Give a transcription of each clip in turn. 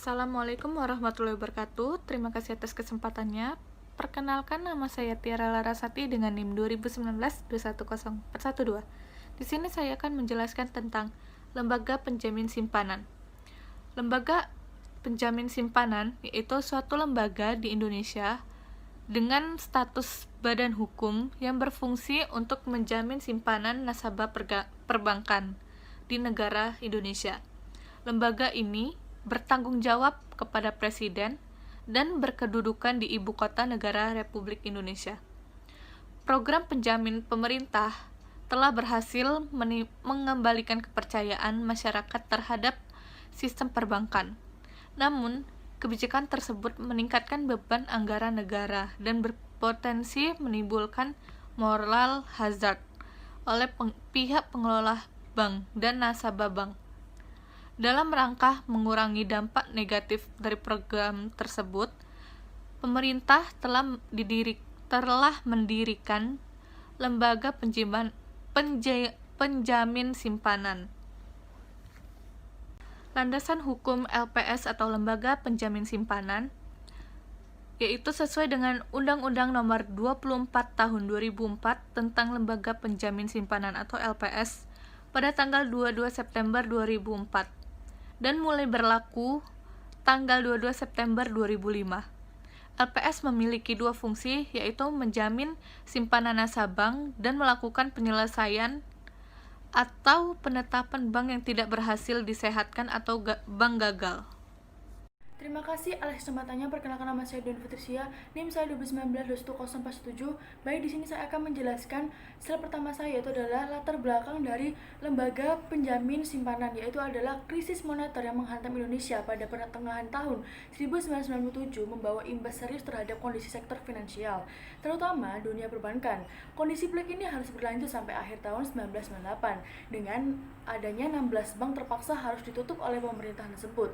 Assalamualaikum warahmatullahi wabarakatuh. Terima kasih atas kesempatannya. Perkenalkan, nama saya Tiara Larasati dengan NIM 2019-210412. Di sini saya akan menjelaskan tentang lembaga penjamin simpanan. Lembaga penjamin simpanan yaitu suatu lembaga di Indonesia dengan status badan hukum yang berfungsi untuk menjamin simpanan nasabah perbankan di negara Indonesia. Lembaga ini bertanggung jawab kepada Presiden dan berkedudukan di Ibu Kota Negara Republik Indonesia. Program penjamin pemerintah telah berhasil mengembalikan kepercayaan masyarakat terhadap sistem perbankan. Namun, kebijakan tersebut meningkatkan beban anggaran negara dan berpotensi menimbulkan moral hazard oleh pihak pengelola bank dan nasabah bank. Dalam rangka mengurangi dampak negatif dari program tersebut, pemerintah telah mendirikan lembaga penjamin simpanan. Landasan hukum LPS atau Lembaga Penjamin Simpanan yaitu sesuai dengan Undang-Undang Nomor 24 Tahun 2004 tentang Lembaga Penjamin Simpanan atau LPS pada tanggal 22 September 2004 dan mulai berlaku tanggal 22 September 2005. LPS memiliki dua fungsi, yaitu menjamin simpanan nasabah dan melakukan penyelesaian atau penetapan bank yang tidak berhasil disehatkan atau bank gagal. Terima kasih atas kesempatannya. Perkenalkan, nama saya Don Patricia, NIM saya 2019-21047. Baik, di sini saya akan menjelaskan slide pertama saya, yaitu adalah latar belakang dari lembaga penjamin simpanan, yaitu adalah krisis moneter yang menghantam Indonesia pada pertengahan tahun 1997 membawa imbas serius terhadap kondisi sektor finansial, terutama dunia perbankan. Kondisi pelik ini harus berlanjut sampai akhir tahun 1998 dengan adanya 16 bank terpaksa harus ditutup oleh pemerintah tersebut.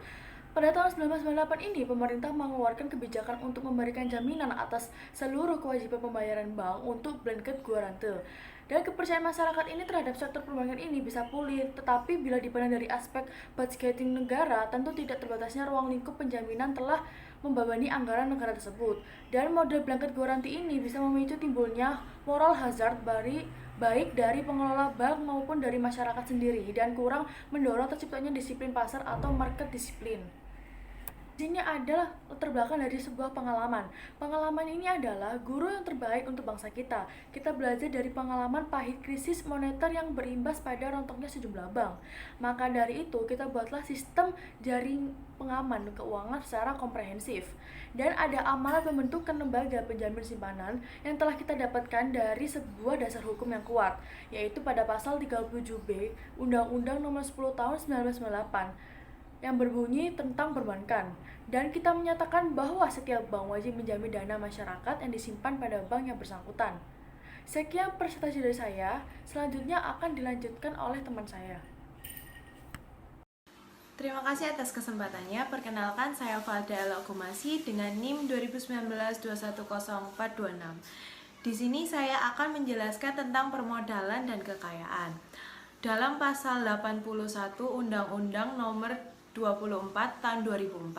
Pada tahun 1998 ini, pemerintah mengeluarkan kebijakan untuk memberikan jaminan atas seluruh kewajiban pembayaran bank untuk blanket guarante. Dan kepercayaan masyarakat ini terhadap sektor perbankan ini bisa pulih, tetapi bila dipandang dari aspek budgeting negara, tentu tidak terbatasnya ruang lingkup penjaminan telah membebani anggaran negara tersebut. Dan model blanket guarante ini bisa memicu timbulnya moral hazard baik dari pengelola bank maupun dari masyarakat sendiri, dan kurang mendorong terciptanya disiplin pasar atau market disiplin. Ini adalah latar belakang dari sebuah pengalaman. Pengalaman ini adalah guru yang terbaik untuk bangsa kita. Kita belajar dari pengalaman pahit krisis moneter yang berimbas pada rontoknya sejumlah bank. Maka dari itu, kita buatlah sistem jaring pengaman keuangan secara komprehensif. Dan ada amanat pembentukan lembaga penjamin simpanan yang telah kita dapatkan dari sebuah dasar hukum yang kuat, yaitu pada pasal 37B Undang-Undang Nomor 10 Tahun 1998 yang berbunyi tentang perbankan, dan kita menyatakan bahwa setiap bank wajib menjamin dana masyarakat yang disimpan pada bank yang bersangkutan. Sekian presentasi dari saya, selanjutnya akan dilanjutkan oleh teman saya. Terima kasih atas kesempatannya. Perkenalkan, saya Fadela Okumasi dengan NIM 2019-210426. Di sini saya akan menjelaskan tentang permodalan dan kekayaan. Dalam pasal 81 Undang-Undang Nomor 24 Tahun 2004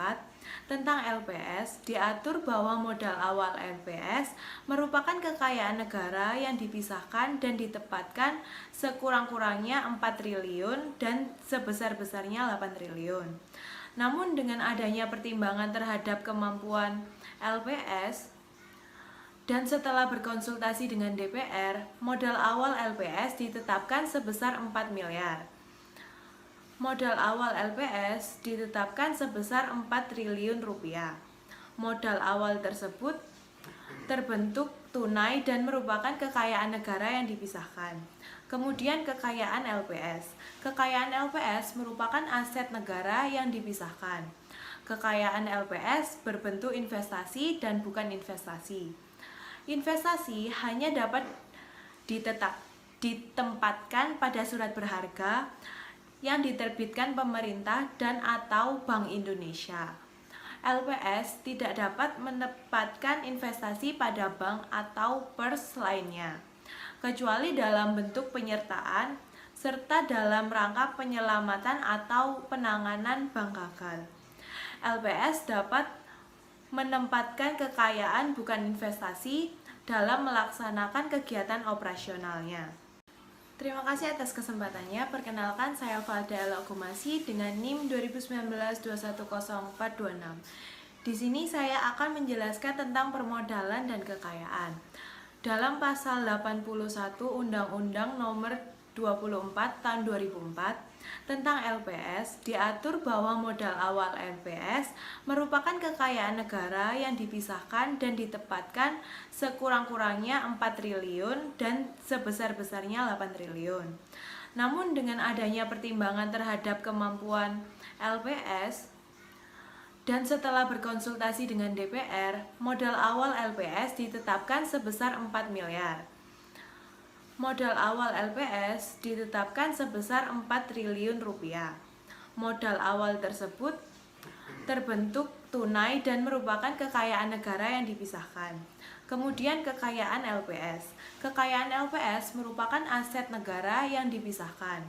tentang LPS diatur bahwa modal awal LPS merupakan kekayaan negara yang dipisahkan dan ditempatkan sekurang-kurangnya 4 triliun dan sebesar-besarnya 8 triliun. Namun dengan adanya pertimbangan terhadap kemampuan LPS dan setelah berkonsultasi dengan DPR, modal awal LPS ditetapkan sebesar 4 miliar. Modal awal LPS ditetapkan sebesar 4 triliun rupiah. Modal awal tersebut terbentuk tunai dan merupakan kekayaan negara yang dipisahkan. Kemudian kekayaan LPS. Kekayaan LPS merupakan aset negara yang dipisahkan. Kekayaan LPS berbentuk investasi dan bukan investasi. Investasi hanya dapat ditempatkan pada surat berharga yang diterbitkan pemerintah dan atau Bank Indonesia. LPS tidak dapat menempatkan investasi pada bank atau pers lainnya, kecuali dalam bentuk penyertaan serta dalam rangka penyelamatan atau penanganan bank gagal. LPS dapat menempatkan kekayaan bukan investasi dalam melaksanakan kegiatan operasionalnya. Terima kasih atas kesempatannya. Perkenalkan, saya Valda Elakumasi dengan NIM 2019-210426. Di sini saya akan menjelaskan tentang permodalan dan kekayaan. Dalam pasal 81 Undang-Undang Nomor 24 Tahun 2004 tentang LPS diatur bahwa modal awal LPS merupakan kekayaan negara yang dipisahkan dan ditempatkan sekurang-kurangnya 4 triliun dan sebesar-besarnya 8 triliun. Namun dengan adanya pertimbangan terhadap kemampuan LPS dan setelah berkonsultasi dengan DPR, modal awal LPS ditetapkan sebesar 4 miliar. Modal awal LPS ditetapkan sebesar 4 triliun rupiah. Modal awal tersebut terbentuk tunai dan merupakan kekayaan negara yang dipisahkan. Kemudian kekayaan LPS. Kekayaan LPS merupakan aset negara yang dipisahkan.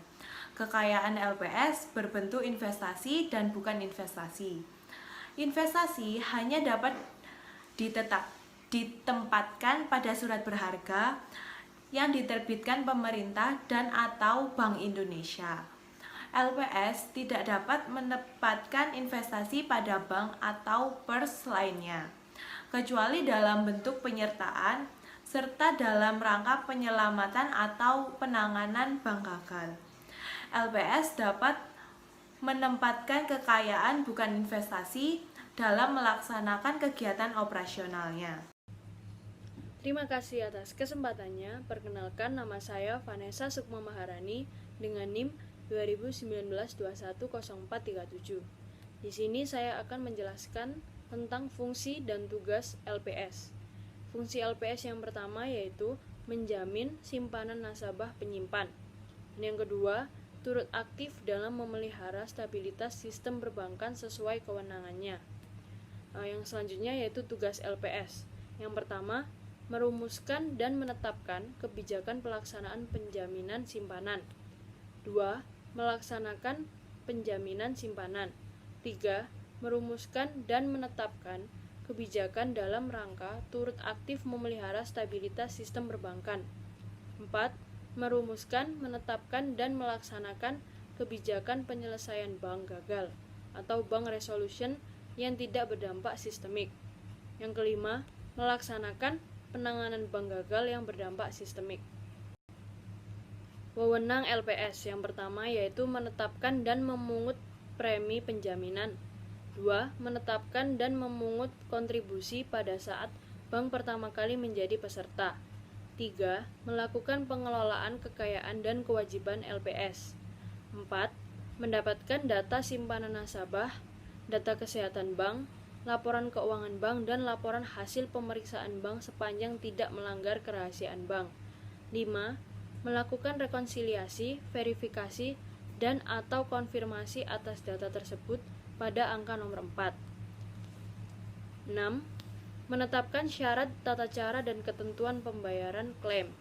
Kekayaan LPS berbentuk investasi dan bukan investasi. Investasi hanya dapat ditempatkan pada surat berharga yang diterbitkan pemerintah dan atau Bank Indonesia. LPS tidak dapat menempatkan investasi pada bank atau pers lainnya, kecuali dalam bentuk penyertaan serta dalam rangka penyelamatan atau penanganan bank gagal. LPS dapat menempatkan kekayaan bukan investasi dalam melaksanakan kegiatan operasionalnya. Terima kasih atas kesempatannya. Perkenalkan, nama saya Vanessa Sukma Maharani dengan NIM 2019-210437. Di sini saya akan menjelaskan tentang fungsi dan tugas LPS. Fungsi LPS yang pertama yaitu menjamin simpanan nasabah penyimpan. Dan yang kedua, turut aktif dalam memelihara stabilitas sistem perbankan sesuai kewenangannya. Yang selanjutnya yaitu tugas LPS. Yang pertama, merumuskan dan menetapkan kebijakan pelaksanaan penjaminan simpanan. 2. Melaksanakan penjaminan simpanan. 3. Merumuskan dan menetapkan kebijakan dalam rangka turut aktif memelihara stabilitas sistem perbankan. 4. Merumuskan, menetapkan, dan melaksanakan kebijakan penyelesaian bank gagal atau bank resolution yang tidak berdampak sistemik. Yang kelima, melaksanakan penanganan bank gagal yang berdampak sistemik. Wewenang LPS yang pertama yaitu menetapkan dan memungut premi penjaminan. 2. Menetapkan dan memungut kontribusi pada saat bank pertama kali menjadi peserta. 3. Melakukan pengelolaan kekayaan dan kewajiban LPS. 4. Mendapatkan data simpanan nasabah, data kesehatan bank, laporan keuangan bank, dan laporan hasil pemeriksaan bank sepanjang tidak melanggar kerahasiaan bank. 5. Melakukan rekonsiliasi, verifikasi, dan atau konfirmasi atas data tersebut pada angka nomor 4. 6. Menetapkan syarat, tata cara, dan ketentuan pembayaran klaim.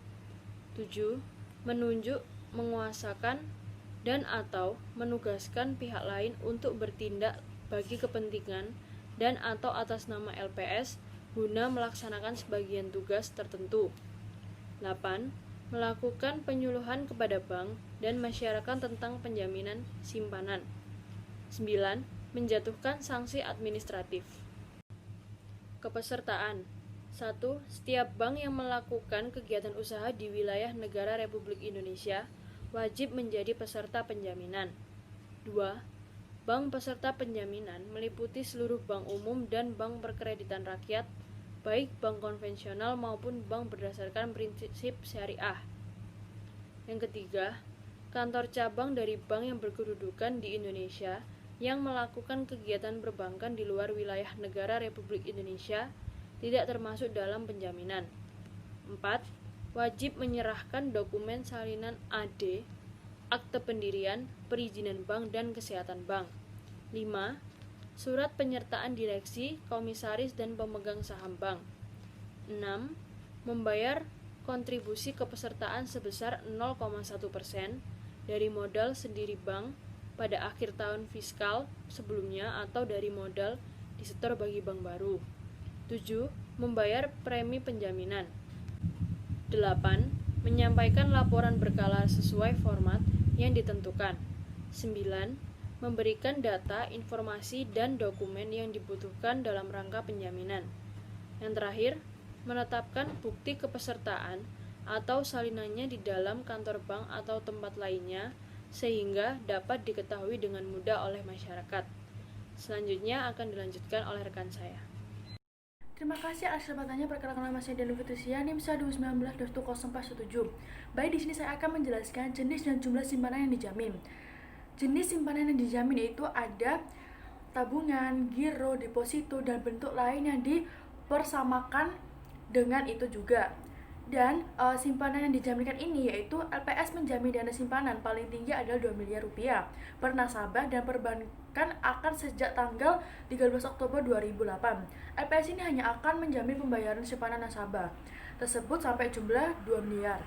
7. Menunjuk, menguasakan, dan atau menugaskan pihak lain untuk bertindak bagi kepentingan dan atau atas nama LPS guna melaksanakan sebagian tugas tertentu. 8. Melakukan penyuluhan kepada bank dan masyarakat tentang penjaminan simpanan. 9. Menjatuhkan sanksi administratif. Kepesertaan. 1. Setiap bank yang melakukan kegiatan usaha di wilayah negara Republik Indonesia wajib menjadi peserta penjaminan. 2. Bank peserta penjaminan meliputi seluruh bank umum dan bank perkreditan rakyat, baik bank konvensional maupun bank berdasarkan prinsip syariah. Yang ketiga, kantor cabang dari bank yang berkedudukan di Indonesia yang melakukan kegiatan perbankan di luar wilayah negara Republik Indonesia tidak termasuk dalam penjaminan. 4. Wajib menyerahkan dokumen salinan AD, akte pendirian, perizinan bank, dan kesehatan bank. 5. Surat penyertaan direksi, komisaris, dan pemegang saham bank. 6. Membayar kontribusi kepesertaan sebesar 0,1% dari modal sendiri bank pada akhir tahun fiskal sebelumnya atau dari modal disetor bagi bank baru. 7. Membayar premi penjaminan. 8. Menyampaikan laporan berkala sesuai format yang ditentukan. 9. Memberikan data, informasi, dan dokumen yang dibutuhkan dalam rangka penjaminan. Yang terakhir, menetapkan bukti kepesertaan atau salinannya di dalam kantor bank atau tempat lainnya sehingga dapat diketahui dengan mudah oleh masyarakat. Selanjutnya akan dilanjutkan oleh rekan saya. Terima kasih atas kesempatannya. Perkenalkan nama saya Deli Fitrisya, NIM 2019-20417. Baik, di sini saya akan menjelaskan jenis dan jumlah simpanan yang dijamin. Jenis simpanan yang dijamin yaitu ada tabungan, giro, deposito, dan bentuk lain yang dipersamakan dengan itu juga. Dan simpanan yang dijaminkan ini yaitu LPS menjamin dana simpanan paling tinggi adalah 2 miliar rupiah per nasabah dan perbankan akan sejak tanggal 13 Oktober 2008. LPS ini hanya akan menjamin pembayaran simpanan nasabah tersebut sampai jumlah 2 miliar.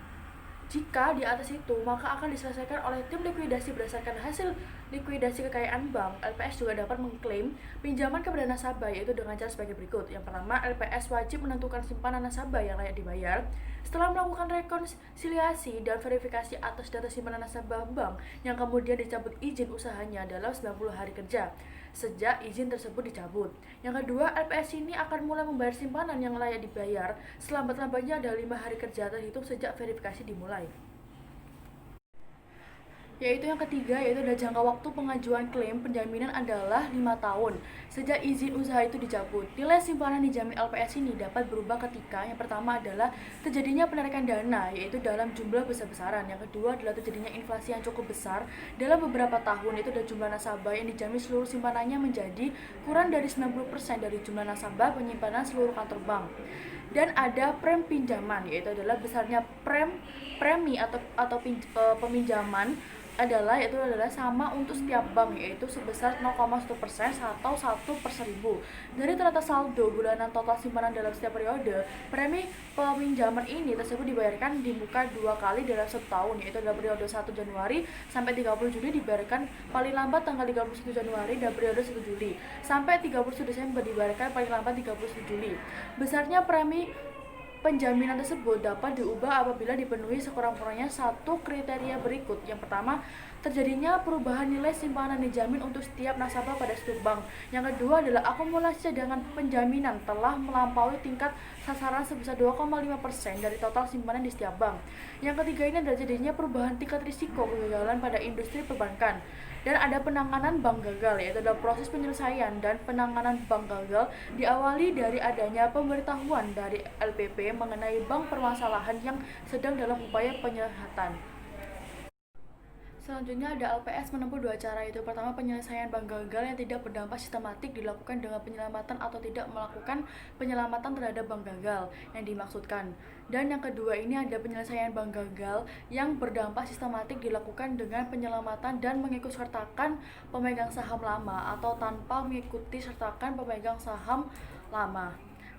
Jika di atas itu, maka akan diselesaikan oleh tim likuidasi berdasarkan hasil likuidasi kekayaan bank. LPS juga dapat mengklaim pinjaman kepada nasabah yaitu dengan cara sebagai berikut. Yang pertama, LPS wajib menentukan simpanan nasabah yang layak dibayar. Setelah melakukan rekonsiliasi dan verifikasi atas data simpanan nasabah bank yang kemudian dicabut izin usahanya dalam 90 hari kerja sejak izin tersebut dicabut. Yang kedua, LPS ini akan mulai membayar simpanan yang layak dibayar selambat-lambatnya ada 5 hari kerja terhitung sejak verifikasi dimulai. Yaitu yang ketiga, yaitu ada jangka waktu pengajuan klaim penjaminan adalah 5 tahun sejak izin usaha itu dicabut. Nilai simpanan dijamin LPS ini dapat berubah ketika yang pertama adalah terjadinya penarikan dana yaitu dalam jumlah besar-besaran. Yang kedua adalah terjadinya inflasi yang cukup besar dalam beberapa tahun, yaitu ada jumlah nasabah yang dijamin seluruh simpanannya menjadi kurang dari 90% dari jumlah nasabah penyimpanan seluruh kantor bank. Dan ada pinjaman, yaitu adalah besarnya premi atau peminjaman yaitu adalah sama untuk setiap bank, yaitu sebesar 0,1% atau 1/1000 dari rata saldo bulanan total simpanan dalam setiap periode. Premi peminjaman ini tersebut dibayarkan di muka 2 kali dalam setahun, yaitu dalam periode 1 Januari sampai 30 Juli dibayarkan paling lambat tanggal 31 Januari dan periode 1 Juli sampai 31 Desember dibayarkan paling lambat 31 Juli. Besarnya premi penjaminan tersebut dapat diubah apabila dipenuhi sekurang-kurangnya 1 kriteria berikut. Yang pertama, terjadinya perubahan nilai simpanan dijamin untuk setiap nasabah pada setiap bank. Yang kedua adalah akumulasi cadangan penjaminan telah melampaui tingkat sasaran sebesar 2,5% dari total simpanan di setiap bank. Yang ketiga ini adalah terjadinya perubahan tingkat risiko kegagalan pada industri perbankan. Dan ada penanganan bank gagal, yaitu adalah proses penyelesaian dan penanganan bank gagal diawali dari adanya pemberitahuan dari LPP mengenai bank permasalahan yang sedang dalam upaya penyelesaian. Selanjutnya ada LPS menempuh 2 cara, yaitu pertama penyelesaian bank gagal yang tidak berdampak sistematik dilakukan dengan penyelamatan atau tidak melakukan penyelamatan terhadap bank gagal yang dimaksudkan. Dan yang kedua ini ada penyelesaian bank gagal yang berdampak sistematik dilakukan dengan penyelamatan dan mengikutsertakan pemegang saham lama atau tanpa mengikuti sertakan pemegang saham lama.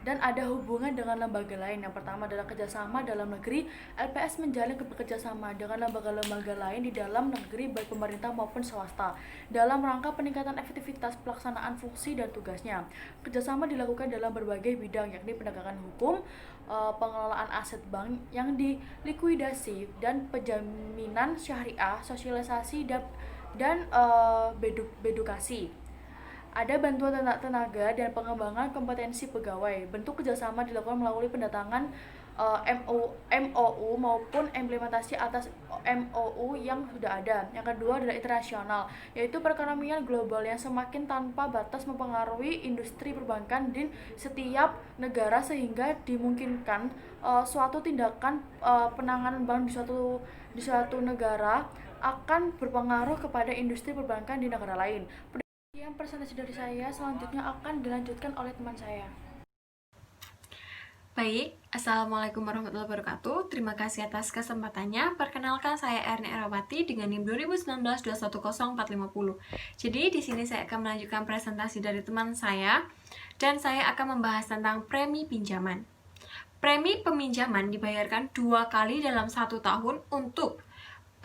Dan ada hubungan dengan lembaga lain. Yang pertama adalah kerjasama dalam negeri. LPS menjalin bekerjasama dengan lembaga-lembaga lain di dalam negeri baik pemerintah maupun swasta dalam rangka peningkatan efektivitas pelaksanaan fungsi dan tugasnya. Kerjasama dilakukan dalam berbagai bidang, yakni penegakan hukum, pengelolaan aset bank yang dilikuidasi, dan penjaminan syariah, sosialisasi dan edukasi. Ada bantuan tenaga dan pengembangan kompetensi pegawai. Bentuk kerjasama dilakukan melalui pendatangan MOU maupun implementasi atas MOU yang sudah ada. Yang kedua adalah internasional, yaitu perekonomian global yang semakin tanpa batas mempengaruhi industri perbankan di setiap negara sehingga dimungkinkan suatu tindakan penanganan bank di suatu negara akan berpengaruh kepada industri perbankan di negara lain. Yang presentasi dari saya selanjutnya akan dilanjutkan oleh teman saya. Baik, Assalamualaikum warahmatullahi wabarakatuh. Terima kasih atas kesempatannya. Perkenalkan, saya Erni Erawati dengan NIM 2019-210450. Jadi di sini saya akan melanjutkan presentasi dari teman saya dan saya akan membahas tentang premi pinjaman. Premi peminjaman dibayarkan 2 kali dalam 1 tahun untuk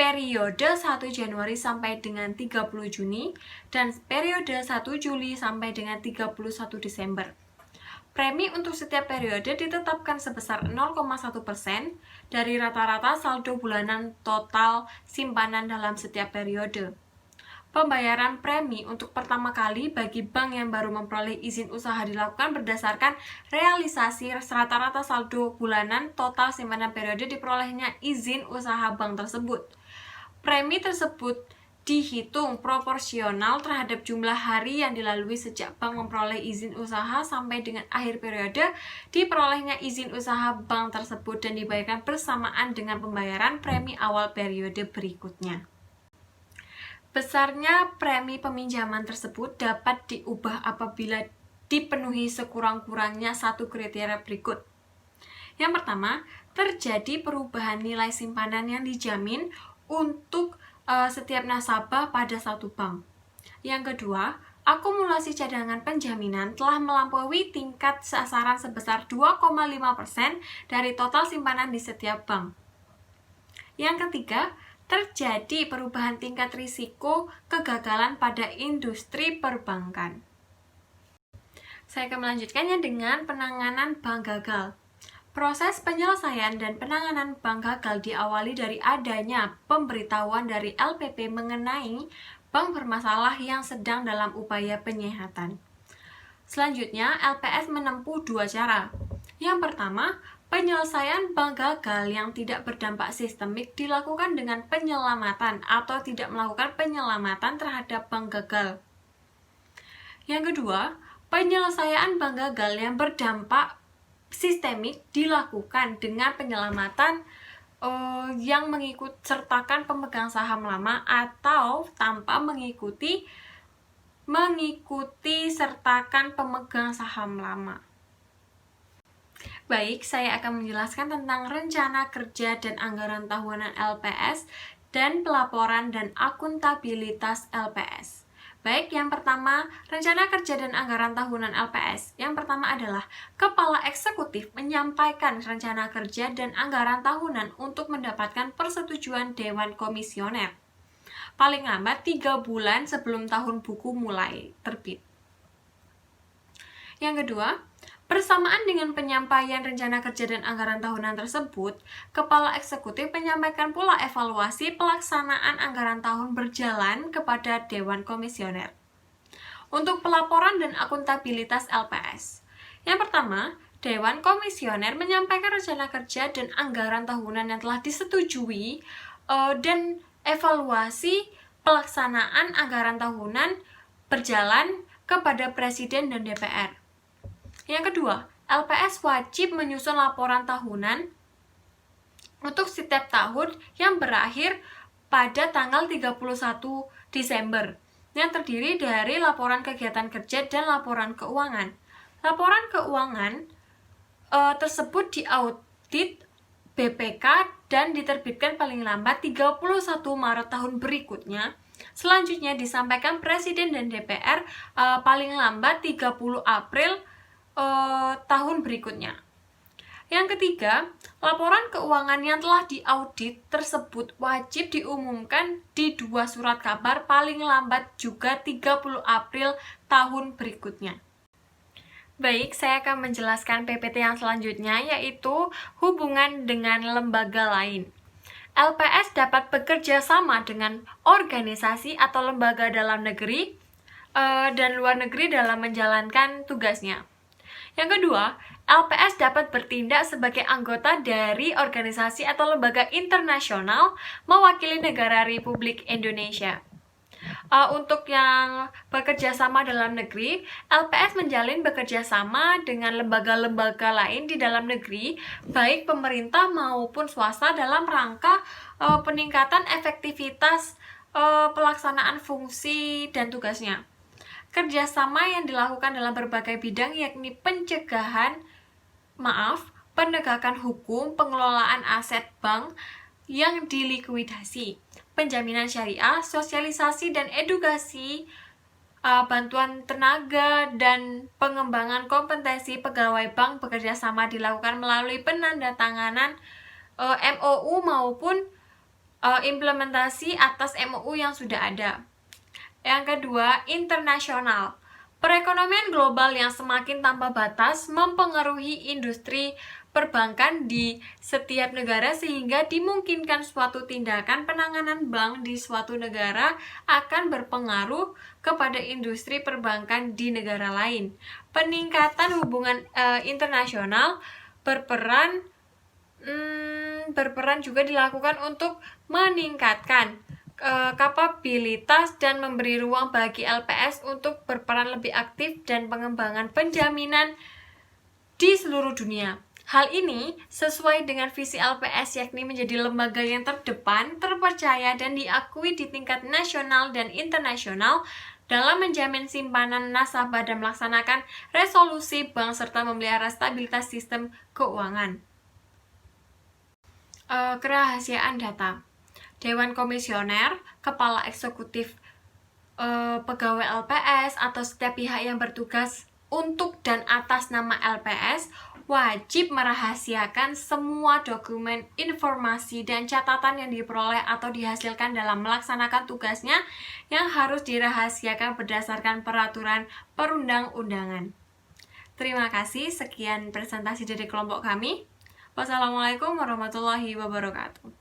periode 1 Januari sampai dengan 30 Juni dan periode 1 Juli sampai dengan 31 Desember. Premi untuk setiap periode ditetapkan sebesar 0,1% dari rata-rata saldo bulanan total simpanan dalam setiap periode. Pembayaran premi untuk pertama kali bagi bank yang baru memperoleh izin usaha dilakukan berdasarkan realisasi rata-rata saldo bulanan total simpanan periode diperolehnya izin usaha bank tersebut. Premi tersebut dihitung proporsional terhadap jumlah hari yang dilalui sejak bank memperoleh izin usaha sampai dengan akhir periode diperolehnya izin usaha bank tersebut dan dibayarkan bersamaan dengan pembayaran premi awal periode berikutnya. Besarnya premi peminjaman tersebut dapat diubah apabila dipenuhi sekurang-kurangnya satu kriteria berikut. Yang pertama, terjadi perubahan nilai simpanan yang dijamin untuk setiap nasabah pada satu bank. Yang kedua, akumulasi cadangan penjaminan telah melampaui tingkat sasaran sebesar 2,5% dari total simpanan di setiap bank. Yang ketiga, terjadi perubahan tingkat risiko kegagalan pada industri perbankan. Saya akan melanjutkannya dengan penanganan bank gagal. Proses penyelesaian dan penanganan bank gagal diawali dari adanya pemberitahuan dari LPP mengenai bank bermasalah yang sedang dalam upaya penyehatan. Selanjutnya, LPS menempuh dua cara. Yang pertama, penyelesaian bank gagal yang tidak berdampak sistemik dilakukan dengan penyelamatan atau tidak melakukan penyelamatan terhadap bank gagal. Yang kedua, penyelesaian bank gagal yang berdampak sistemik dilakukan dengan penyelamatan yang mengikut sertakan pemegang saham lama atau tanpa mengikuti sertakan pemegang saham lama. Baik, saya akan menjelaskan tentang rencana kerja dan anggaran tahunan LPS dan pelaporan dan akuntabilitas LPS. Baik, yang pertama, rencana kerja dan anggaran tahunan LPS. Yang pertama adalah Kepala Eksekutif menyampaikan rencana kerja dan anggaran tahunan untuk mendapatkan persetujuan Dewan Komisioner. Paling lambat 3 bulan sebelum tahun buku mulai terbit. Yang kedua, bersamaan dengan penyampaian rencana kerja dan anggaran tahunan tersebut, Kepala Eksekutif menyampaikan pula evaluasi pelaksanaan anggaran tahun berjalan kepada Dewan Komisioner. Untuk pelaporan dan akuntabilitas LPS. Yang pertama, Dewan Komisioner menyampaikan rencana kerja dan anggaran tahunan yang telah disetujui dan evaluasi pelaksanaan anggaran tahunan berjalan kepada Presiden dan DPR. Yang kedua, LPS wajib menyusun laporan tahunan untuk setiap tahun yang berakhir pada tanggal 31 Desember yang terdiri dari laporan kegiatan kerja dan laporan keuangan. Laporan keuangan tersebut diaudit BPK dan diterbitkan paling lambat 31 Maret tahun berikutnya. Selanjutnya disampaikan Presiden dan DPR paling lambat 30 April tahun berikutnya. Yang ketiga, laporan keuangan yang telah diaudit tersebut wajib diumumkan di 2 surat kabar paling lambat juga 30 April tahun berikutnya. Baik, saya akan menjelaskan PPT yang selanjutnya, yaitu hubungan dengan lembaga lain. LPS dapat bekerja sama dengan organisasi atau lembaga dalam negeri dan luar negeri dalam menjalankan tugasnya. Yang kedua, LPS dapat bertindak sebagai anggota dari organisasi atau lembaga internasional mewakili negara Republik Indonesia. Untuk yang bekerja sama dalam negeri, LPS menjalin bekerja sama dengan lembaga-lembaga lain di dalam negeri, baik pemerintah maupun swasta dalam rangka peningkatan efektivitas pelaksanaan fungsi dan tugasnya. Kerjasama yang dilakukan dalam berbagai bidang yakni penegakan hukum, pengelolaan aset bank yang dilikuidasi, penjaminan syariah, sosialisasi dan edukasi, bantuan tenaga, dan pengembangan kompetensi pegawai bank bekerja sama dilakukan melalui penandatanganan MOU maupun implementasi atas MOU yang sudah ada. Yang kedua, internasional. Perekonomian global yang semakin tanpa batas mempengaruhi industri perbankan di setiap negara sehingga dimungkinkan suatu tindakan penanganan bank di suatu negara akan berpengaruh kepada industri perbankan di negara lain. Peningkatan hubungan internasional berperan juga dilakukan untuk meningkatkan kapabilitas dan memberi ruang bagi LPS untuk berperan lebih aktif dan pengembangan penjaminan di seluruh dunia. Hal ini sesuai dengan visi LPS, yakni menjadi lembaga yang terdepan, terpercaya, dan diakui di tingkat nasional dan internasional dalam menjamin simpanan nasabah dan melaksanakan resolusi bank serta memelihara stabilitas sistem keuangan. Kerahasiaan data. Dewan Komisioner, Kepala Eksekutif pegawai LPS atau setiap pihak yang bertugas untuk dan atas nama LPS wajib merahasiakan semua dokumen, informasi, dan catatan yang diperoleh atau dihasilkan dalam melaksanakan tugasnya yang harus dirahasiakan berdasarkan peraturan perundang-undangan. Terima kasih, sekian presentasi dari kelompok kami. Wassalamualaikum warahmatullahi wabarakatuh.